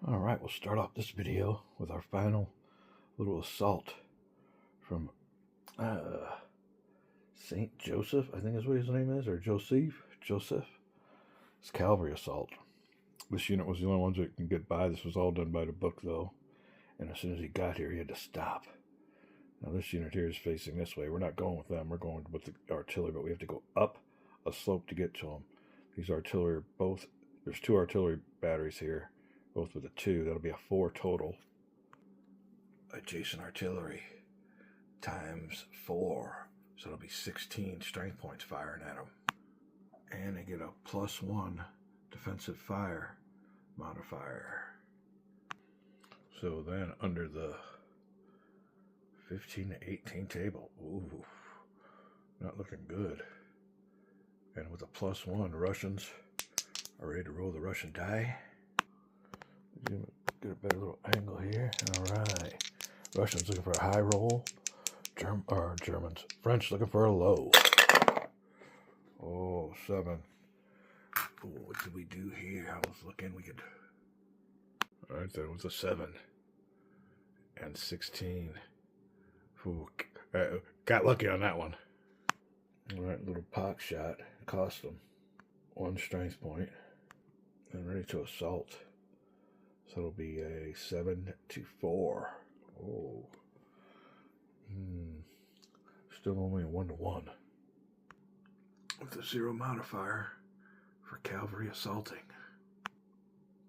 Alright, we'll start off this video with our final little assault from St. Joseph, I think is what his name is, or Joseph. It's cavalry assault. This unit was the only ones that can get by. This was all done by the book though, and as soon as he got here he had to stop. Now this unit here is facing this way. We're not going with them, we're going with the artillery, but we have to go up a slope to get to them. These artillery are both, there's two artillery batteries here, both with a 2. That'll be a 4 total. Adjacent artillery times 4, so it'll be 16 strength points firing at them. And they get a +1 defensive fire modifier. So then under the 15 to 18 table, ooh, not looking good. And with a +1, the Russians are ready to roll the Russian die. Get a better little angle here. Alright. Russians looking for a high roll. French looking for a low. Oh, 7. Ooh, what did we do here? I was looking, we could... Alright, that was a 7. And 16. Ooh, got lucky on that one. Alright, little pock shot. Cost them 1 strength point. And ready to assault. So it'll be a 7 to 4. Oh. Still only a 1 to 1. With a 0 modifier for cavalry assaulting.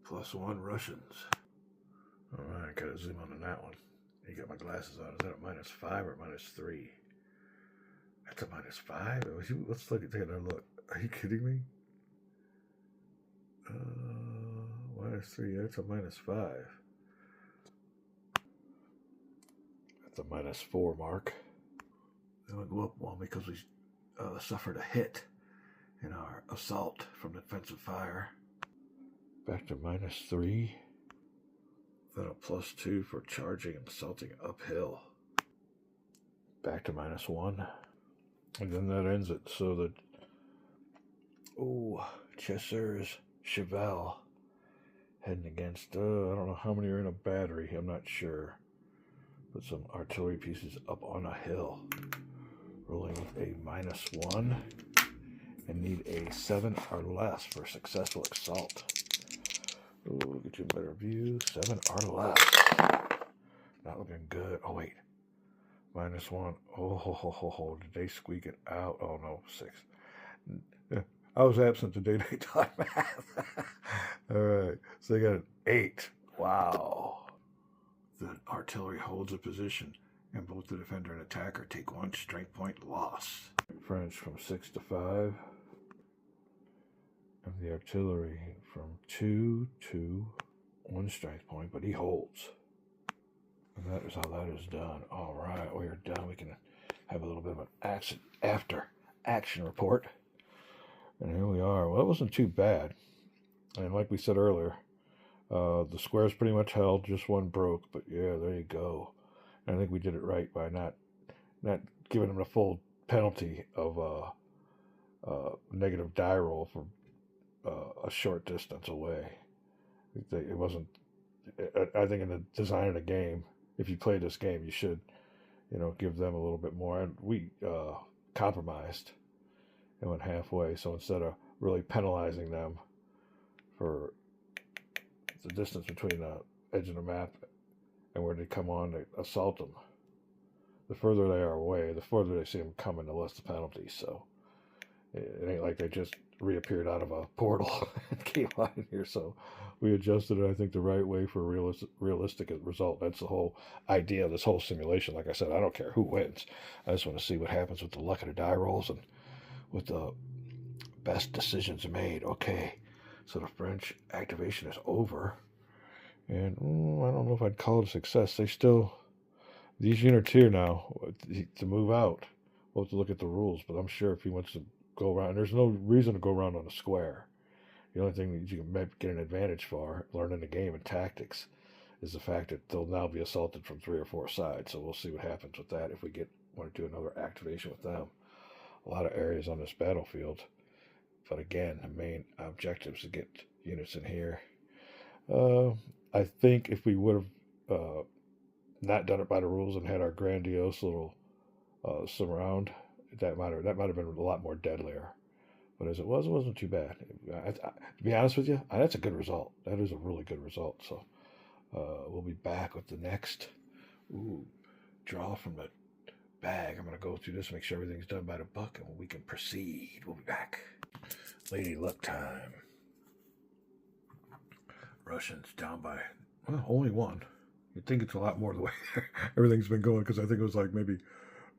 +1 Russians. Alright, gotta zoom on that one. You got my glasses on. Is that a -5 or -3? That's a -5? Let's look at that. Look. Are you kidding me? -3, that's a -5. That's a -4 mark. Then we'll go up 1 because we suffered a hit in our assault from defensive fire. Back to -3. Then a +2 for charging and assaulting uphill. Back to -1. And then that ends it. So that, Chasseurs Cheval heading against, I don't know how many are in a battery, I'm not sure. Put some artillery pieces up on a hill. Rolling a -1 and need a 7 or less for successful assault. We'll get you a better view. 7 or less. Not looking good. Oh, wait. -1. Oh, did they squeak it out? Oh, no, 6. I was absent today. They taught math. All right. So they got an 8. Wow. The artillery holds a position, and both the defender and attacker take 1 strength point loss. French from 6 to 5. And the artillery from 2 to 1 strength point, but he holds. And that is how that is done. All right, we are done. We can have a little bit of an after-action report. And here we are. Well, it wasn't too bad. And like we said earlier, the squares pretty much held. Just 1 broke. But yeah, there you go. And I think we did it right by not giving them the full penalty of negative die roll for a short distance away. It wasn't. I think in the design of the game, if you play this game, you should, give them a little bit more. And we compromised and went halfway. So instead of really penalizing them for the distance between the edge of the map and where they come on to assault them, the further they are away, the further they see them coming, the less the penalty. So it ain't like they just reappeared out of a portal and came out in here. So we adjusted it, I think, the right way for a realistic result. That's the whole idea of this whole simulation. Like I said, I don't care who wins. I just want to see what happens with the luck of the die rolls and what the best decisions are made. Okay, so the French activation is over. And I don't know if I'd call it a success. These units here now, to move out, we'll have to look at the rules. But I'm sure if he wants to go around, there's no reason to go around on a square. The only thing that you can get an advantage for, learning the game and tactics, is the fact that they'll now be assaulted from 3 or 4 sides. So we'll see what happens with that if we want to do another activation with them. A lot of areas on this battlefield. But again, the main objective is to get units in here. I think if we would have not done it by the rules and had our grandiose little surround, that might have been a lot more deadlier. But as it wasn't too bad. To be honest with you, that's a good result. That is a really good result. So we'll be back with the next draw from the bag. I'm going to go through this, make sure everything's done by the book, and we can proceed. We'll be back. Lady Luck time. Russians down by, well, only one. You'd think it's a lot more the way everything's been going, because I think it was like maybe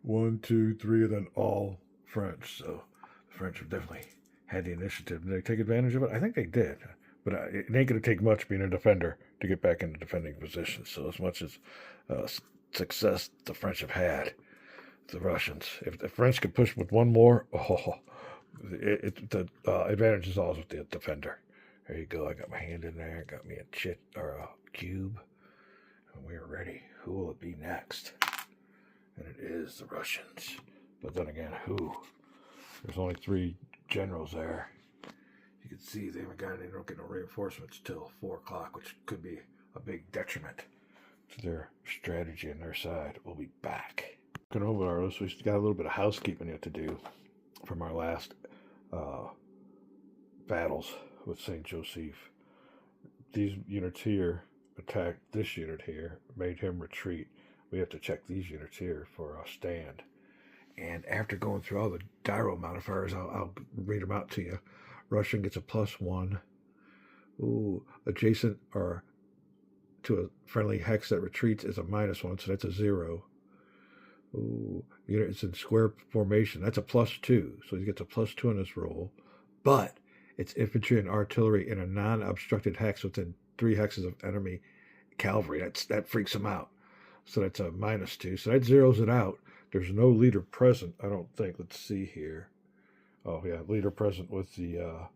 1, 2, 3, and then all French. So the French have definitely had the initiative. Did they take advantage of it? I think they did. But it ain't going to take much being a defender to get back into defending position. So as much as success the French have had, the Russians, if the French could push with one more, the advantage is always with the defender. There you go. I got my hand in there. Got me a cube. And we are ready. Who will it be next? And it is the Russians. But then again, who? There's only 3 generals there. You can see they don't get no reinforcements till 4 o'clock, which could be a big detriment to their strategy on their side. We'll be back. Looking over our list, we've got a little bit of housekeeping yet to do from our last battles with St. Joseph. These units here attacked this unit here, made him retreat. We have to check these units here for a stand. And after going through all the gyro modifiers, I'll read them out to you. Russian gets a +1. Adjacent or to a friendly hex that retreats is a -1, so that's a 0. Unit is in square formation. That's a +2, so he gets a +2 on this roll. But it's infantry and artillery in a non-obstructed hex within 3 hexes of enemy cavalry. That freaks him out. So that's a -2. So that zeroes it out. There's no leader present, I don't think. Let's see here. Oh, yeah, leader present with the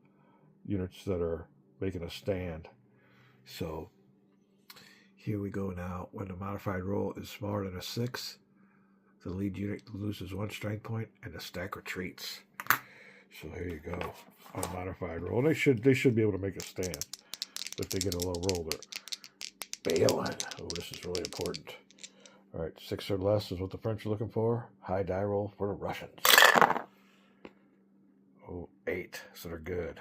units that are making a stand. So here we go now. When the modified roll is smaller than a 6, the lead unit loses 1 strength point and the stack retreats. So here you go. On a modified roll. They should be able to make a stand. If they get a low roll, they're bailing. Oh, this is really important. All right, 6 or less is what the French are looking for. High die roll for the Russians. 8, so they're good.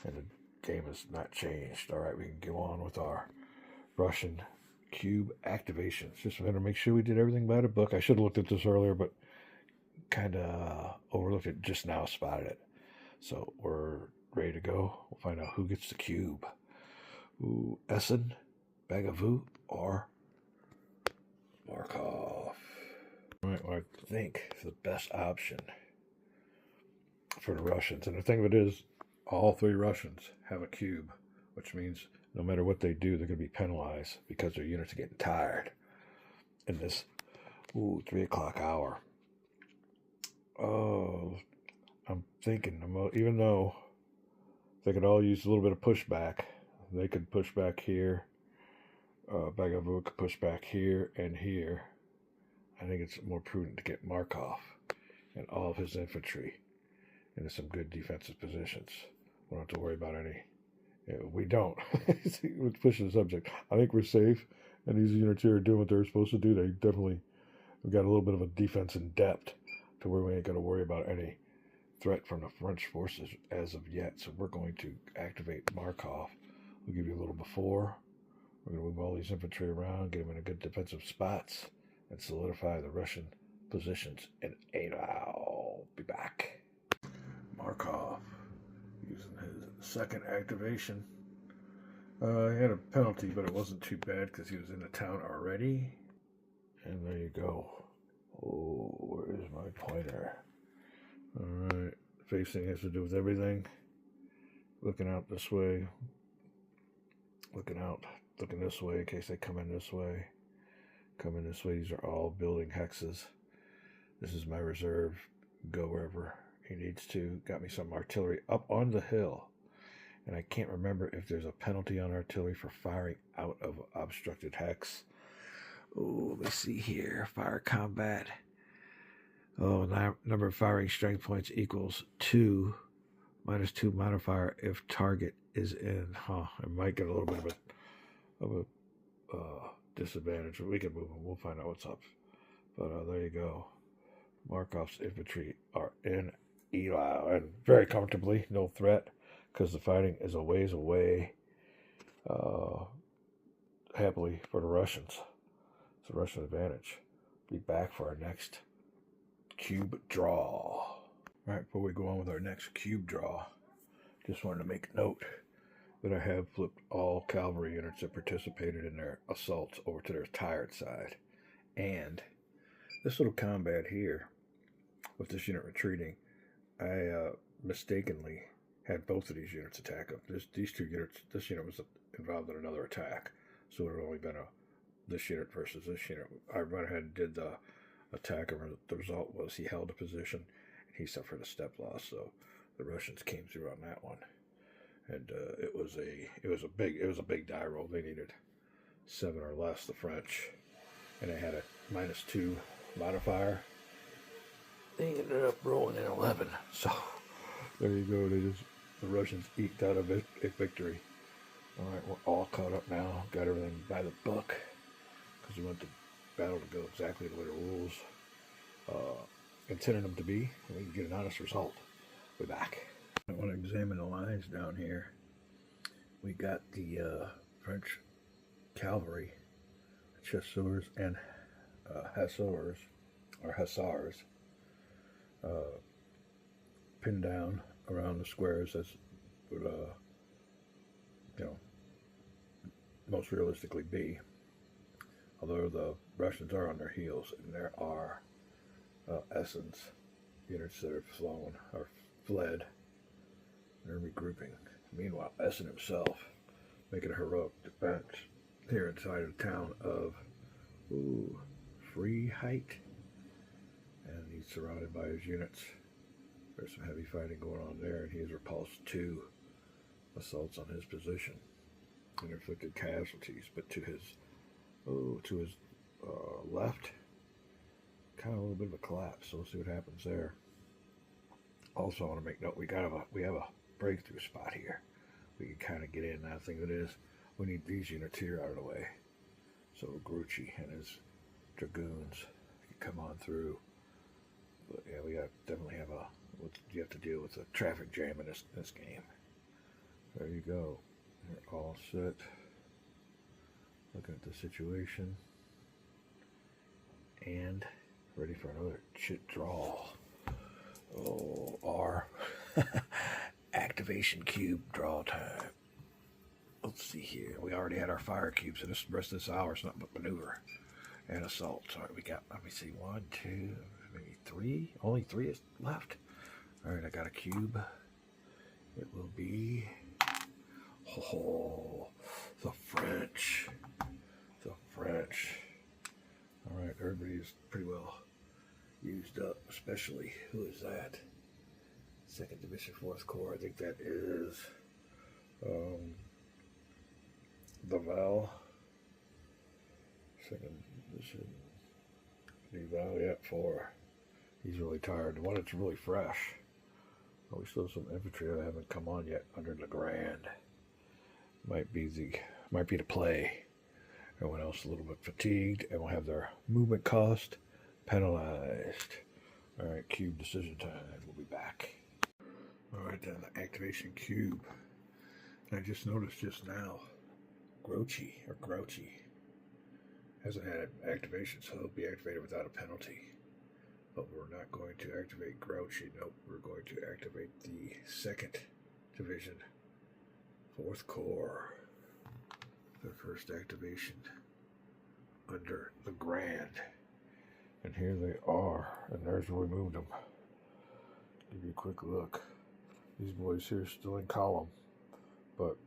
And the game has not changed. All right, we can go on with our Russian cube activations. Just wanted to make sure we did everything by the book. I should have looked at this earlier, but kind of overlooked it, just now spotted it. So we're ready to go. We'll find out who gets the cube. Essen, Bagavut, or Markov. All right, what I think is the best option for the Russians. And the thing of it is, all 3 Russians have a cube, which means no matter what they do, they're going to be penalized because their units are getting tired in this 3 o'clock hour. Oh, I'm thinking, even though they could all use a little bit of pushback, they could push back here. Bagavut could push back here and here. I think it's more prudent to get Markov and all of his infantry into some good defensive positions. We don't have to worry about any. We don't. Let's push the subject. I think we're safe, and these units here are doing what they're supposed to do. We've got a little bit of a defense in depth to where we ain't got to worry about any threat from the French forces as of yet. So we're going to activate Markov. We'll give you a little before. We're going to move all these infantry around, get them in a good defensive spots, and solidify the Russian positions. And I'll be back. Markov, using his second activation. He had a penalty, but it wasn't too bad because he was in the town already. And there you go. Oh, where is my pointer? Alright, facing has to do with everything. Looking out this way. Looking this way in case they come in this way. Come in this way. These are all building hexes. This is my reserve. Go wherever he needs to. Got me some artillery up on the hill. And I can't remember if there's a penalty on artillery for firing out of obstructed hex. Oh, let me see here. Fire combat. Oh, number of firing strength points equals 2. -2 modifier if target is in. It might get a little bit of disadvantage. We can move them. We'll find out what's up. But there you go. Markov's infantry are in Eli, and very comfortably, no threat, because the fighting is a ways away. Happily for the Russians. It's a Russian advantage. Be back for our next cube draw. All right, before we go on with our next cube draw, just wanted to make note that I have flipped all cavalry units that participated in their assaults over to their tired side. And this little combat here, with this unit retreating, I mistakenly had both of these units attack them. These two units, this unit was involved in another attack, so it had only been this unit versus this unit. I went ahead and did the attack, and the result was he held a position, and he suffered a step loss. So the Russians came through on that one, and it was a big die roll. They needed 7 or less, the French, and they had a -2 modifier. They ended up rolling in 11. So there you go. The Russians eked out a victory. All right, we're all caught up now. Got everything by the book, because we want the battle to go exactly the way the rules intended them to be, and we can get an honest result. We're back. I want to examine the lines down here. We got the French cavalry, chasseurs and hussars, pinned down around the squares as would, most realistically be. Although the Russians are on their heels, and there are Essen's units that have flown or fled. They're regrouping. Meanwhile, Essen himself making a heroic defense here inside of the town of Freiheit, and he's surrounded by his units. There's some heavy fighting going on there, and he has repulsed 2 assaults on his position and inflicted casualties. But to his left, kind of a little bit of a collapse. So we'll see what happens there. Also, I want to make note we have a breakthrough spot here. We can kind of get in. I think it is. We need these units here out of the way, so Grucci and his dragoons can come on through. But yeah, we definitely have you have to deal with a traffic jam in this game. There you go. You're all set. Looking at the situation and ready for another chit draw. Oh, our activation cube draw time. Let's see here. We already had our fire cubes, and the rest of this hour is nothing but maneuver and assault. All right, we got, let me see, 1, 2, maybe 3. Only 3 is left. All right, I got a cube. It will be, the French. The French. All right, everybody's pretty well used up, especially, who is that? 2nd Division, 4th Corps. I think that is the Val. 2nd Division. The Val, yeah, 4. He's really tired. The one that's really fresh. Oh, we still have some infantry that haven't come on yet under Legrand. Might be the play. Everyone else a little bit fatigued and will have their movement cost penalized. All right, cube decision time. We'll be back. All right, then the activation cube. And I just noticed just now, Grouchy hasn't had activation, so he'll be activated without a penalty. But we're not going to activate Grouchy. Nope, we're going to activate the 2nd Division, 4th Corps. Their first activation under the Grand. And here they are. And there's where we moved them. Give you a quick look. These boys here are still in column. But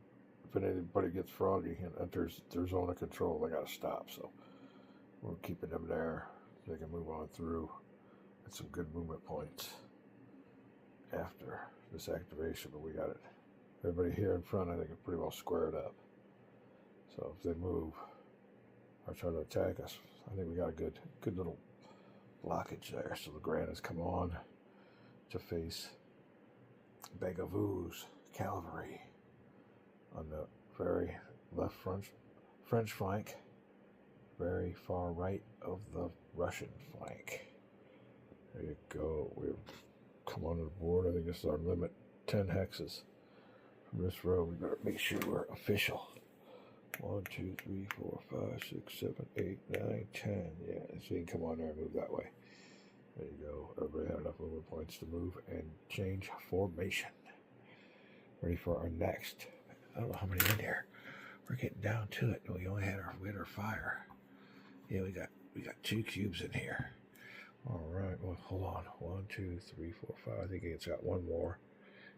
if anybody gets froggy and enters their zone of control, they got to stop. So we're keeping them there. They can move on through at some good movement points after this activation. But we got it. Everybody here in front, I think, is pretty well squared up. So if they move or try to attack us, I think we got a good little blockage there. So the Grand has come on to face Begavou's cavalry on the very left French flank. very far right of the Russian flank. There you go. We've come onto the board. I think this is our limit, 10 hexes. From this row, we better make sure we're official. 1, 2, 3, 4, 5, 6, 7, 8, 9, 10. Yeah, so you can come on there and move that way. There you go. Everybody had enough movement points to move and change formation. Ready for our next. I don't know how many in here. We're getting down to it. We only had our fire. Yeah, we got 2 cubes in here. All right. Well, hold on. 1, 2, 3, 4, 5. I think he's got one more.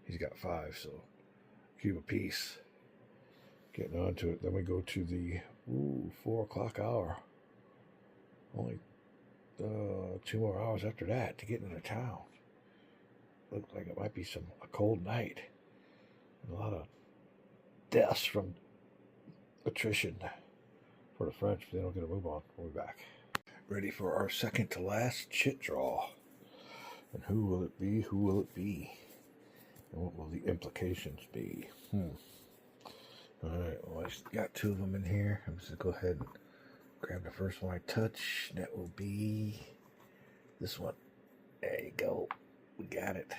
He's got 5. So cube apiece. Getting on to it. Then we go to the 4 o'clock hour. Only 2 more hours after that to get into town. Looks like it might be a cold night. And a lot of deaths from attrition for the French. If they don't get a move on, we'll be back. Ready for our second to last chit draw. And who will it be? Who will it be? And what will the implications be? Alright, well, I got 2 of them in here. I'm just going to go ahead and grab the first one I touch. That will be this one. There you go. We got it.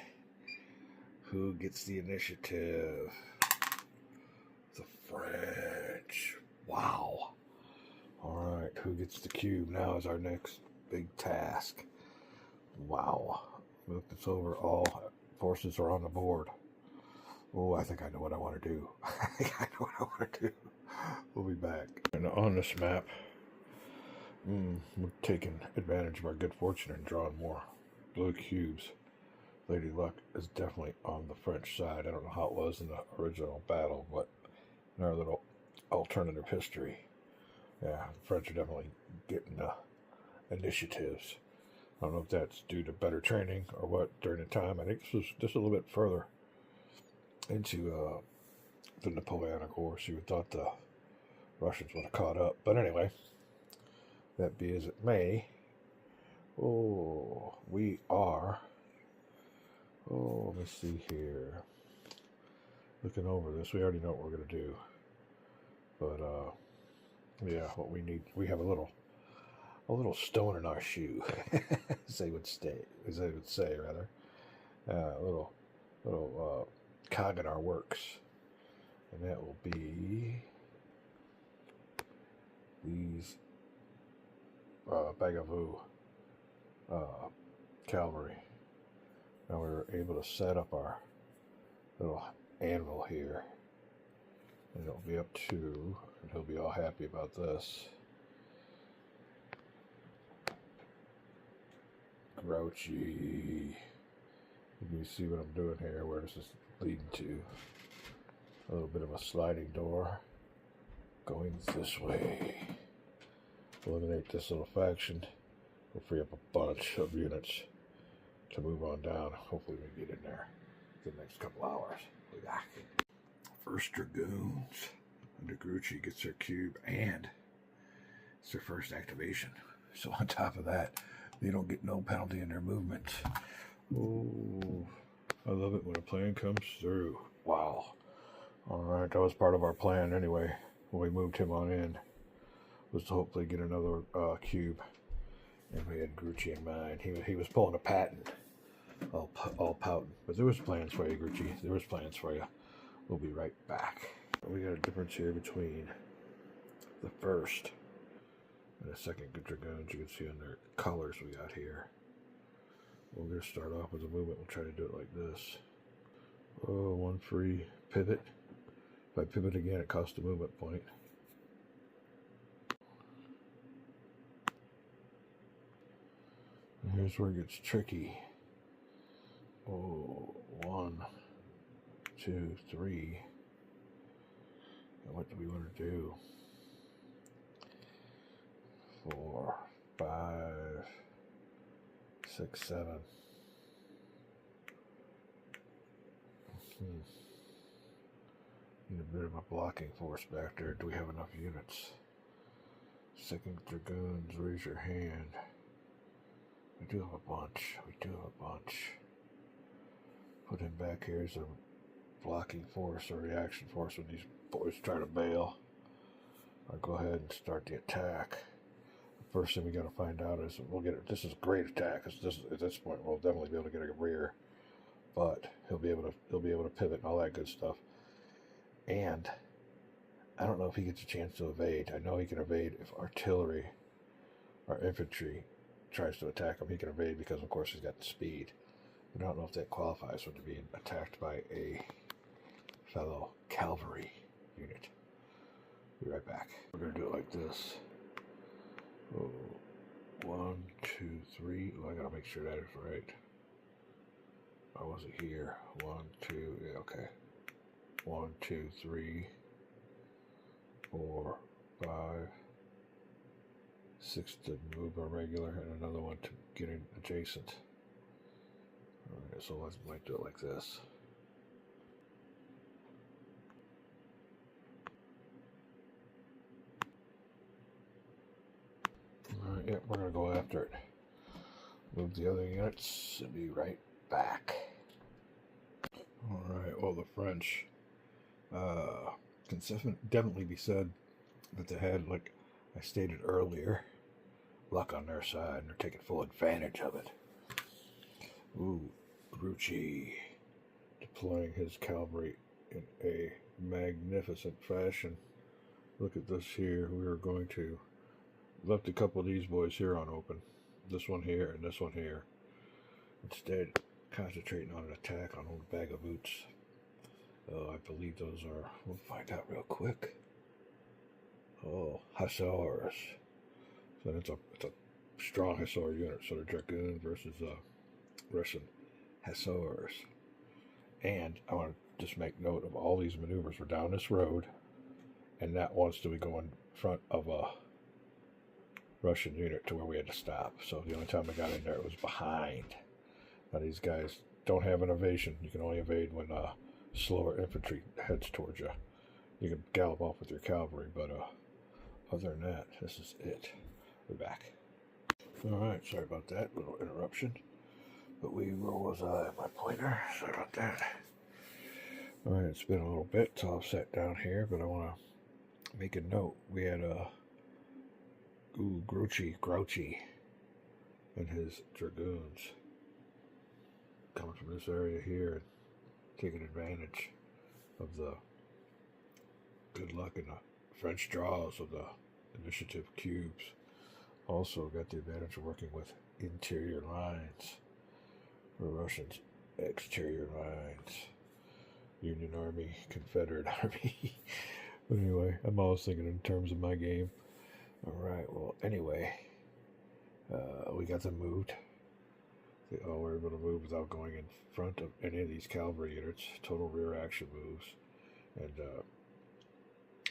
Who gets the initiative? The French. Wow. Alright, who gets the cube? Now is our next big task. Wow. Look this over. All forces are on the board. Oh, I think I know what I want to do. I think I know what I want to do. We'll be back. And on this map, we're taking advantage of our good fortune and drawing more blue cubes. Lady Luck is definitely on the French side. I don't know how it was in the original battle, but in our little alternative history, yeah, the French are definitely getting the initiatives. I don't know if that's due to better training or what during the time. I think this was just a little bit further into the Napoleonic War, so you would thought the Russians would have caught up. But anyway, that be as it may, we are, let me see here, looking over this, we already know what we're going to do, but yeah, what we need, we have a little stone in our shoe, as they would say, rather, a little cog in our works, and that will be these Bagavoo cavalry. Now we were able to set up our little anvil here, and it'll be up to, and he'll be all happy about this, Grouchy. You can see what I'm doing here, where this is leading to. A little bit of a sliding door going this way. Eliminate this little faction. We'll free up a bunch of units to move on down. Hopefully we get in there in the next couple hours. We'll be back. First Dragoons under Grouchy gets their cube, and it's their first activation. So on top of that, they don't get no penalty in their movement. Oh, I love it when a plan comes through. Wow. Alright, that was part of our plan anyway, when we moved him on in, was to hopefully get another cube. And we had Grouchy in mind. He was pulling a patent, all pouting. But there was plans for you, Grouchy. There was plans for you. We'll be right back. We got a difference here between the first and the second Dragoons. You can see on their colors we got here. We're going to start off with a movement. We'll try to do it like this. Oh, one free pivot. If I pivot again, it costs a movement point. And here's where it gets tricky. Oh, 1, 2, 3. And what do we want to do? 4, 5, 6, 7. Need a bit of a blocking force back there. Do we have enough units? Second Dragoons, raise your hand. We do have a bunch. Put him back here as a blocking force or reaction force when these boys try to bail. I'll go ahead and start the attack. first thing we got to find out is we'll get it. This is a great attack. This at this point we'll definitely be able to get a rear, but he'll be able to pivot and all that good stuff. And I don't know if he gets a chance to evade. I know he can evade if artillery or infantry tries to attack him. He can evade because of course he's got the speed. But I don't know if that qualifies for being attacked by a fellow cavalry unit. Be right back. We're gonna do it like this. Oh, 1, 2, 3. Oh, I gotta make sure that is right. I wasn't here. 1, 2. Yeah, okay. 1, 2, 3, 4, 5, 6 to move our regular, and another one to get in adjacent. Alright, so let's do it like this. Alright, yeah, we're gonna go after it. Move the other units and be right back. Alright, well, the French can definitely be said that they had, like I stated earlier, luck on their side, and they're taking full advantage of it. Ooh, Grucci deploying his cavalry in a magnificent fashion. Look at this here. We are going to left a couple of these boys here on open. This one here and this one here. Instead, concentrating on an attack on old Bag of Boots. I believe those are, we'll find out real quick. Oh, Hussars. So it's a strong Hussar unit. So they're Dragoon versus Russian Hussars. And I want to just make note of all these maneuvers. We're down this road, and not once do we go in front of a Russian unit to where we had to stop. So the only time we got in there, it was behind. Now these guys don't have an evasion. You can only evade when slower infantry heads towards you. You can gallop off with your cavalry, but other than that, this is it. We're back. Alright, sorry about that little interruption. But where was I? My pointer. Sorry about that. Alright, it's been a little bit till I've sat down here, but I want to make a note. We had Grouchy and his dragoons coming from this area here and taking advantage of the good luck in the French draws of the initiative cubes. Also got the advantage of working with interior lines. The Russians, exterior lines. Union Army, Confederate Army. But anyway, I'm always thinking in terms of my game. Alright, well, anyway, we got them moved. They all were able to move without going in front of any of these cavalry units. Total rear action moves. And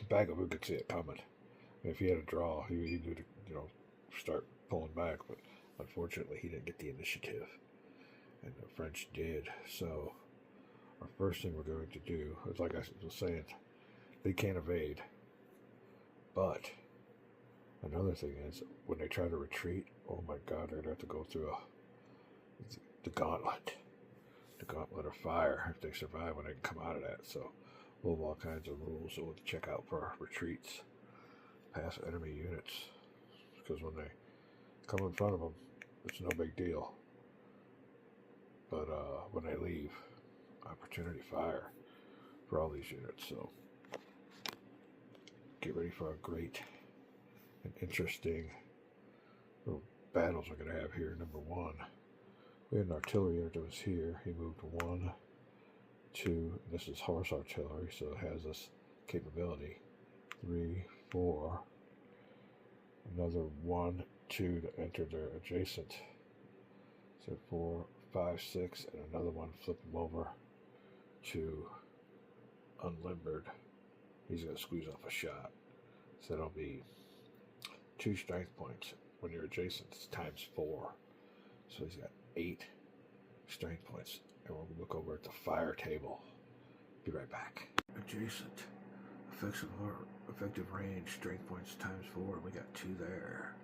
Bag of Boots could see it coming. And if he had a draw, he would, start pulling back. But unfortunately, he didn't get the initiative. And the French did. So our first thing we're going to do is, like I was saying, they can't evade. But another thing is, when they try to retreat, oh my God, they're going to have to go through the gauntlet. The gauntlet of fire if they survive when they can come out of that. So we'll have all kinds of rules that we'll check out for our retreats past enemy units. Because when they come in front of them, it's no big deal. But when they leave, opportunity fire for all these units. So get ready for a great and interesting little battles we're going to have here. Number one, we had an artillery unit that was here. He moved 1, 2. This is horse artillery, so it has this capability. 3, 4. Another 1, 2 to enter their adjacent. So 4, 5, 6, and another one. Flip him over to unlimbered. He's going to squeeze off a shot. So that'll be 2 strength points. When you're adjacent, it's times 4. So he's got 8 strength points. And we'll look over at the fire table. Be right back. Adjacent. Effective range, strength points times 4. We got 2 there.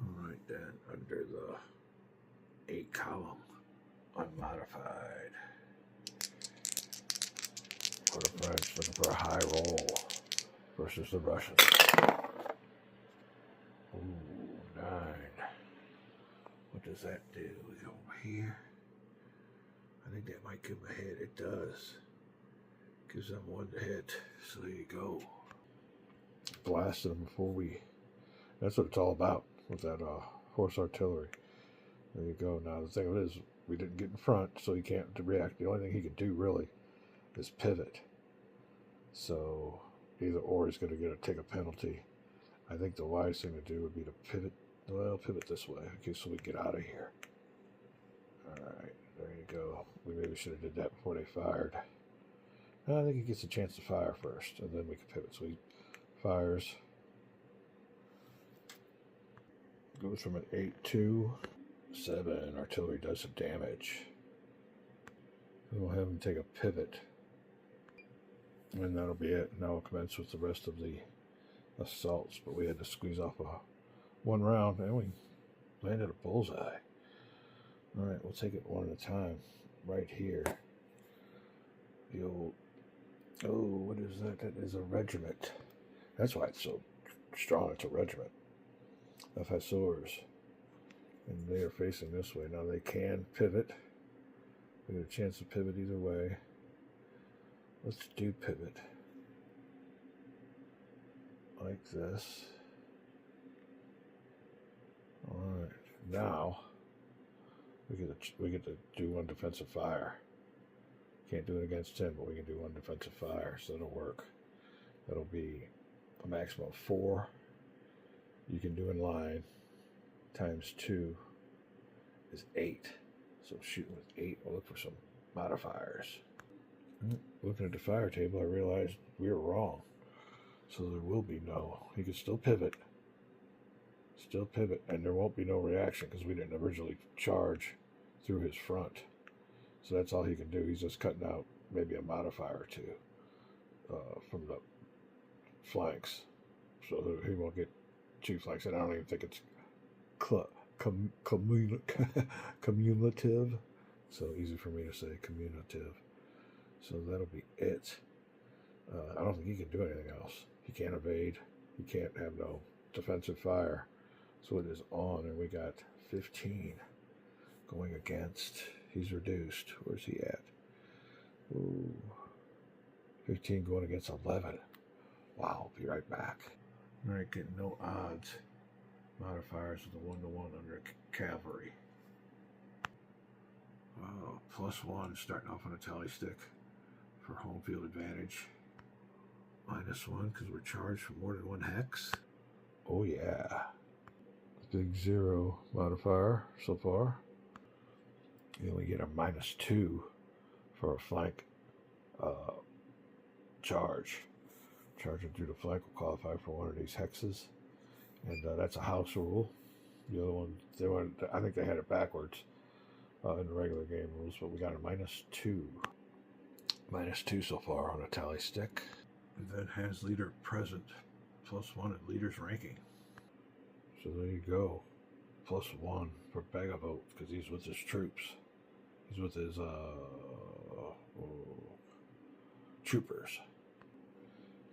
Alright then, under the 8 column, unmodified. For the French, looking for a high roll versus the Russians. Ooh, does that do? We go over here. I think that might give him a hit. It does. Gives them one hit. So there you go. Blasted them before we... That's what it's all about with that horse artillery. There you go. Now the thing of it is, we didn't get in front, so he can't react. The only thing he can do really is pivot. So either or he's going to take a penalty. I think the wise thing to do would be to pivot. Well, pivot this way. Okay, so we get out of here. Alright, there you go. We maybe should have did that before they fired. I think he gets a chance to fire first, and then we can pivot. So he fires. Goes from an 8-2. 7. Artillery does some damage. We'll have him take a pivot. And that'll be it. Now we'll commence with the rest of the assaults. But we had to squeeze off one round, and we landed a bullseye. Alright, we'll take it one at a time. Right here. The old... Oh, what is that? That is a regiment. That's why it's so strong. It's a regiment of hussars. And they are facing this way. Now they can pivot. We get a chance to pivot either way. Let's do pivot. Like this. Alright. Now we get to do one defensive fire. Can't do it against him, but we can do one defensive fire, so that'll work. That'll be a maximum of 4. You can do in line. Times 2 is 8. So shooting with 8, we'll look for some modifiers. Looking at the fire table, I realized we were wrong. So there will be no. He can still pivot. Still pivot, and there won't be no reaction because we didn't originally charge through his front. So that's all he can do. He's just cutting out maybe a modifier or 2 from the flanks. So he won't get 2 flanks, and I don't even think it's cumulative. So easy for me to say, cumulative. So that'll be it. I don't think he can do anything else. He can't evade. He can't have no defensive fire. So it is on, and we got 15 going against. He's reduced. Where's he at? Ooh. 15 going against 11. Wow, I'll be right back. All right, getting no odds. Modifiers with a 1-to-1 under cavalry. Oh, +1 starting off on a tally stick for home field advantage. -1 because we're charged for more than 1 hex. Oh yeah. Big 0 modifier so far. You only get a -2 for a flank charge. Charging through the flank will qualify for one of these hexes. And that's a house rule. The other one, I think they had it backwards in the regular game rules, but we got a -2. -2 so far on a tally stick. And then has leader present. +1 at leader's ranking. So there you go. +1 for Bagavote because he's with his troops. He's with his troopers.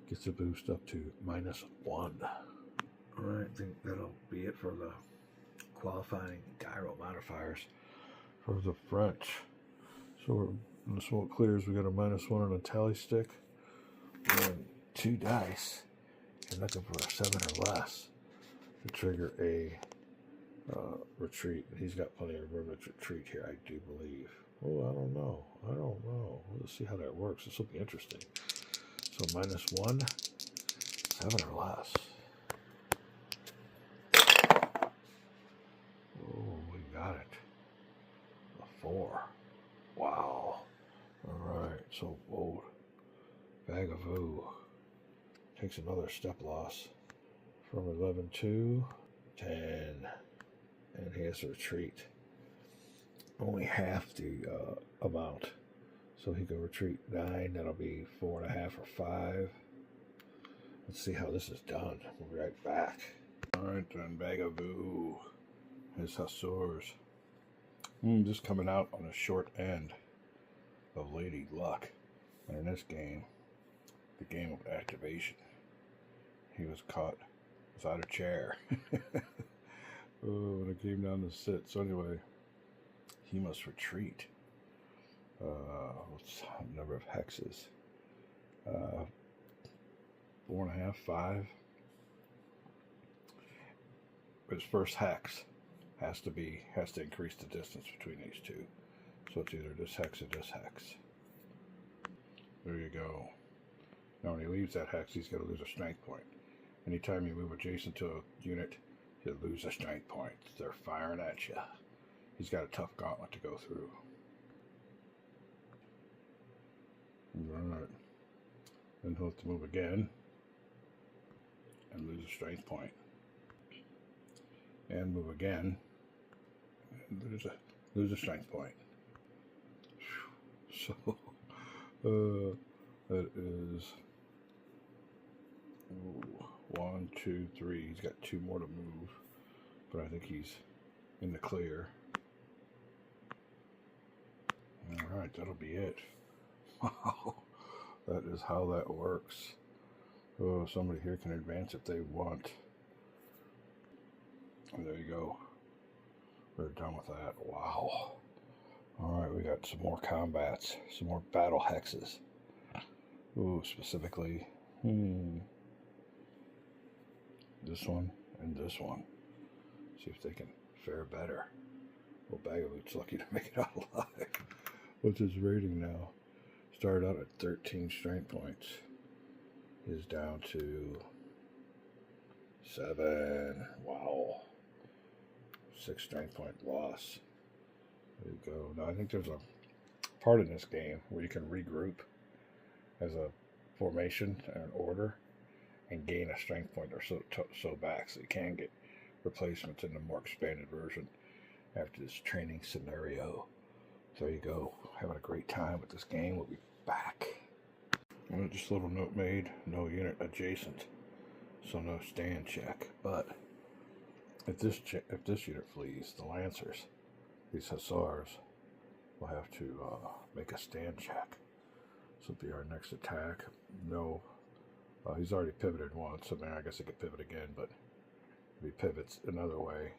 Gets a boost up to -1. Alright, I think that'll be it for the qualifying gyro modifiers for the French. So when the smoke clears, we got a -1 on a tally stick. And 2 dice. And looking for a 7 or less to trigger a retreat. He's got plenty of room to retreat here, I do believe. Oh, I don't know. Let's see how that works. This will be interesting. So -1, 7 or less. Oh, we got it. A 4. Wow. Alright, so bold. Bagavoo takes another step loss from 11 to 10. And he has to retreat. Only half the amount. So he can retreat 9. That'll be 4.5 or 5. Let's see how this is done. We'll be right back. Alright then, Bagavoo. His hussars. Just coming out on a short end of Lady Luck. And in this game, the game of activation, he was caught without a chair. when it came down to sit. So anyway, he must retreat. What's the number of hexes? 4.5, 5. His first hex has to increase the distance between these two. So it's either this hex or this hex. There you go. Now when he leaves that hex, he's going to lose a strength point. Anytime you move adjacent to a unit, he'll lose a strength point. They're firing at you. He's got a tough gauntlet to go through. Alright. Then he'll have to move again and lose a strength point. And move again and lose a strength point. So that is 1, 2, 3. He's got 2 more to move, but I think he's in the clear. All right, that'll be it. Wow, that is how that works. Oh, somebody here can advance if they want. And there you go. We're done with that. Wow. Alright, we got some more combats. Some more battle hexes. Ooh, specifically. This one and this one. See if they can fare better. Well, Bagaloot's lucky to make it out alive. What's his rating now? Started out at 13 strength points. Is down to 7. Wow. 6 strength point loss. There you go. Now I think there's a part in this game where you can regroup as a formation and an order and gain a strength point or so back, so you can get replacements in the more expanded version after this training scenario. There you go. Having a great time with this game. We'll be back. Well, just a little note made. No unit adjacent, so no stand check. But if this unit flees, the Lancers, these Hussars, will have to make a stand check. This will be our next attack. No, he's already pivoted once. I mean, I guess he could pivot again, but if he pivots another way,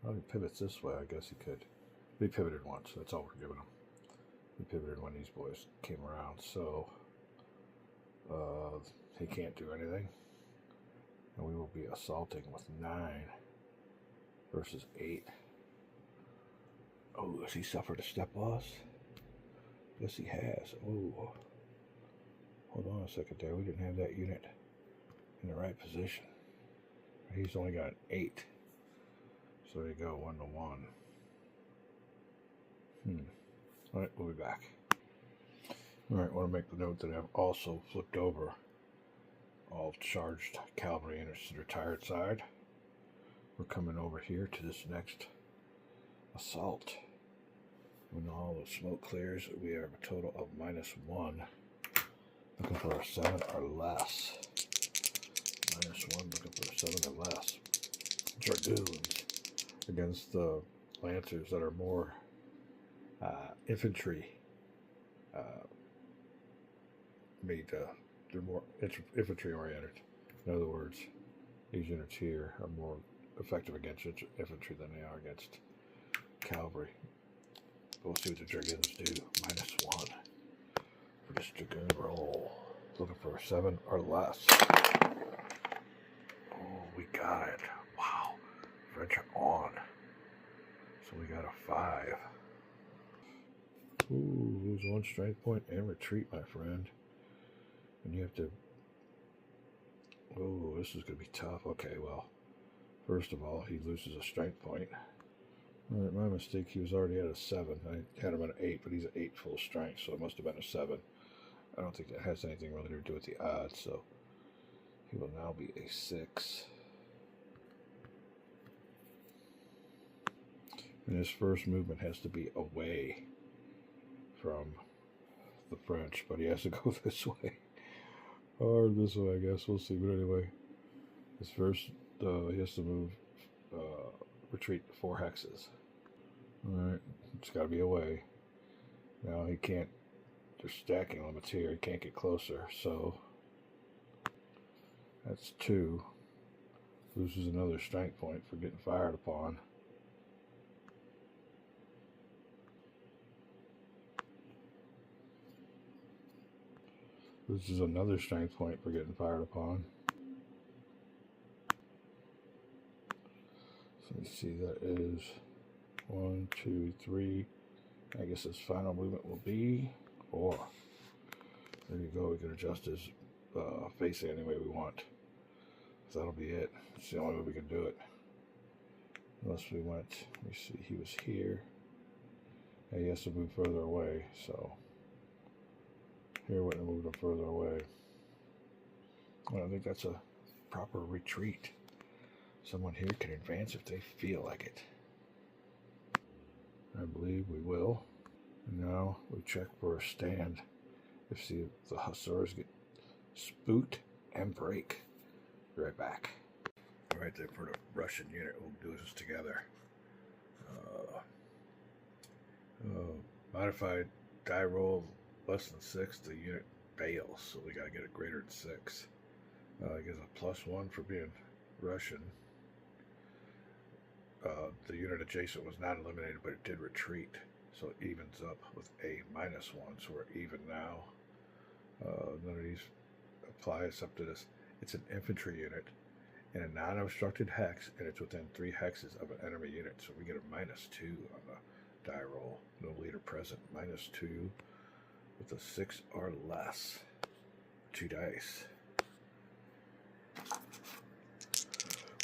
well, he pivots this way, I guess he could. He pivoted once. That's all we're giving him. He pivoted when these boys came around, so he can't do anything. And we will be assaulting with 9 versus 8. Oh, has he suffered a step loss? Yes, he has. Oh, hold on a second there. We didn't have that unit in the right position. He's only got an 8. So there you go, 1 to 1. Alright, we'll be back. Alright, I want to make the note that I've also flipped over all charged cavalry units to the retired side. We're coming over here to this next assault. When all the smoke clears, we have a total of -1. Looking for a 7 or less. -1, looking for a 7 or less. Dragoons against the Lancers that are more infantry they're more infantry oriented. In other words, these units here are more effective against infantry than they are against cavalry. We'll see what the Dragoons do. -1 for this Dragoon roll. Looking for a 7 or less. Oh, we got it. Wow. French are on. So we got a 5. Ooh, lose 1 strength point and retreat, my friend. And you have to... Oh, this is going to be tough. Okay, well, first of all, he loses a strength point. All right, my mistake, he was already at a 7. I had him at an 8, but he's at 8 full strength, so it must have been a 7. I don't think that has anything really to do with the odds, so he will now be a 6. And his first movement has to be away from the French, but he has to go this way. Or this way, I guess. We'll see. But anyway, his first, he has to move, retreat 4 hexes. Alright, it's got to be away. Now he can't, there's stacking limits here. He can't get closer, so that's 2. Loses another strength point for getting fired upon. Loses another strength point for getting fired upon. So let's see, that is 1, 2, 3. I guess his final movement will be 4. There you go. We can adjust his face any way we want. So that'll be it. It's the only way we can do it. Unless we went, let me see, he was here. And he has to move further away, so here wouldn't have moved him further away. Well, I think that's a proper retreat. Someone here can advance if they feel like it. I believe we will. And now we check for a stand. If the hussars get spooked and break. Be right back. Alright, then for the Russian unit, we'll do this together. Modified die roll less than 6, the unit fails, so we gotta get it greater than 6. It gives a +1 for being Russian. The unit adjacent was not eliminated, but it did retreat, so it evens up with a -1, so we're even now. None of these apply except to this. It's an infantry unit in a non-obstructed hex, and it's within 3 hexes of an enemy unit, so we get a -2 on the die roll. No leader present. -2 with a 6 or less. 2 dice.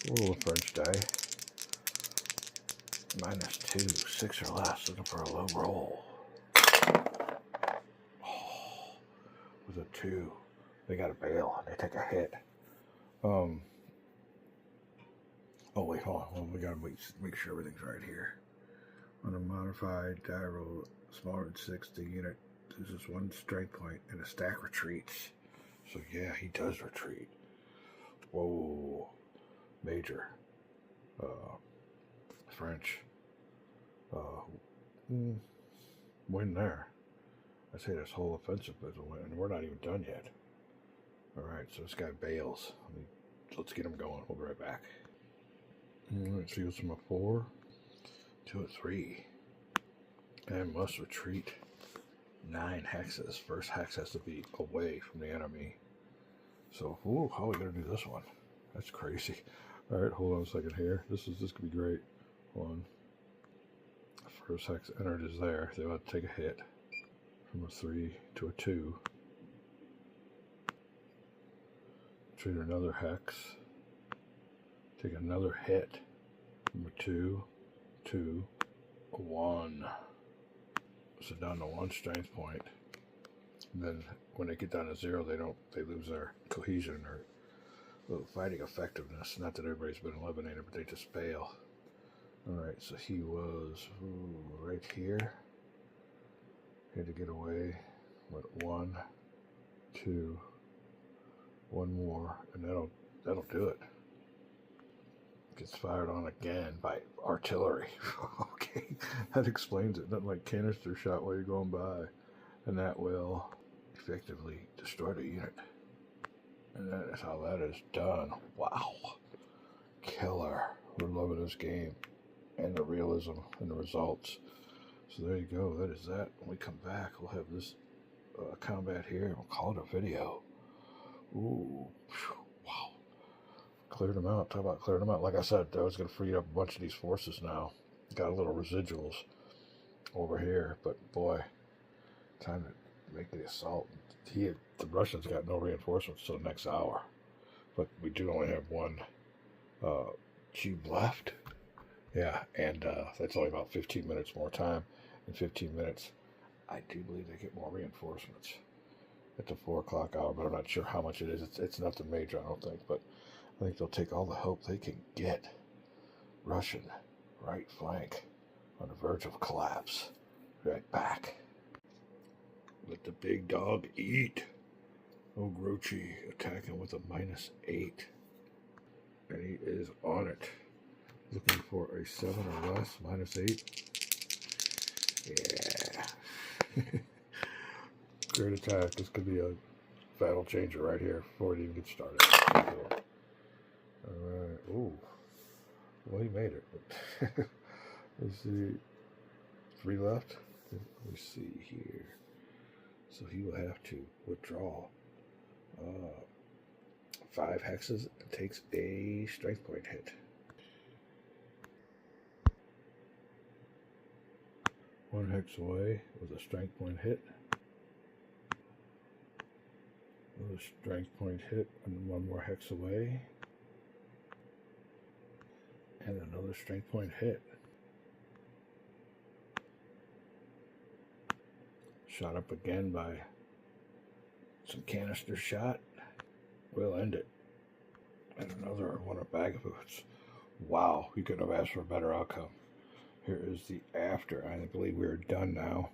Roll a French die. -2, 6 or less. Looking for a low roll. Oh, with a 2, they got to bail. They take a hit. Oh wait, hold on. Well, we gotta make sure everything's right here. On a modified die roll smaller than 6, the unit loses 1 strength point and the stack retreats. So yeah, he does retreat. Whoa, major. French. Win there. I say this whole offensive is a win, and we're not even done yet. Alright, so this guy bails. Let's get him going. We'll be right back. Alright, so he goes from a 4 to a 3. And must retreat 9 hexes. First hex has to be away from the enemy. So, how are we going to do this one? That's crazy. Alright, hold on a second here. This could be great. Hold on. First hex entered is there. They want to take a hit from a 3 to a 2. Treat another hex. Take another hit from a 2, 2, a 1. So down to 1 strength point. And then when they get down to 0, they lose their cohesion or fighting effectiveness. Not that everybody's been eliminated, but they just fail. Alright, so he was right here. He had to get away with 1, 2, 1 more, and that'll do it. Gets fired on again by artillery. Okay, that explains it. Nothing like canister shot while you're going by. And that will effectively destroy the unit. And that is how that is done. Wow. Killer. We're loving this game. And the realism and the results. So there you go. That is that. When we come back, we'll have this combat here. And we'll call it a video. Ooh. Wow. Cleared them out. Talk about clearing them out. Like I said, I was going to free up a bunch of these forces now. Got a little residuals over here. But boy, time to make the assault. The Russians got no reinforcements till the next hour. But we do only have 1 cube left. Yeah, and that's only about 15 minutes more time. In 15 minutes, I do believe they get more reinforcements at the 4 o'clock hour, but I'm not sure how much it is. It's nothing major, I don't think, but I think they'll take all the help they can get. Russian right flank on the verge of collapse. Right back. Let the big dog eat. Ogrochi attacking with a -8. And he is on it. Looking for a 7 or less, -8. Yeah. Great attack. This could be a battle changer right here before it even gets started. Alright. Ooh, Well, he made it. Let's see. 3 left. Let me see here. So he will have to withdraw 5 hexes and takes a strength point hit. One hex away with a strength point hit. Another strength point hit, and 1 more hex away. And another strength point hit. Shot up again by some canister shot. We'll end it. And another one of Bag of Boots. Wow, you couldn't have asked for a better outcome. Here is the after. I believe we are done now.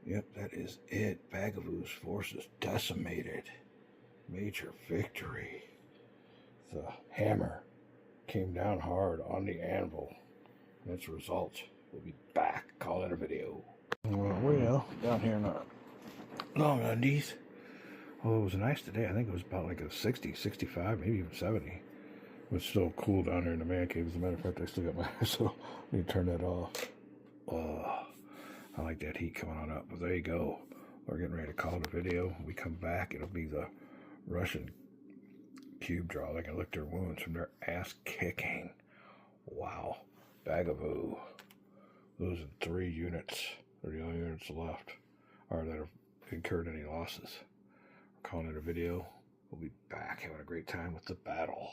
Yep, that is it. Bag of Boots forces decimated. Major victory. The hammer came down hard on the anvil. And its result. We'll be back. Call it a video. Well, down here in the long undies. Well, it was nice today. I think it was about like a 60, 65, maybe even 70. It's still cool down here in the man cave. As a matter of fact, I still got my, so I need to turn that off. I like that heat coming on up. But there you go. We're getting ready to call it a video. When we come back, it'll be the Russian cube draw. They can lick their wounds from their ass kicking. Wow. Bagaboo. Losing 3 units. They're the only units left. Or that have incurred any losses. We're calling it a video. We'll be back having a great time with the battle.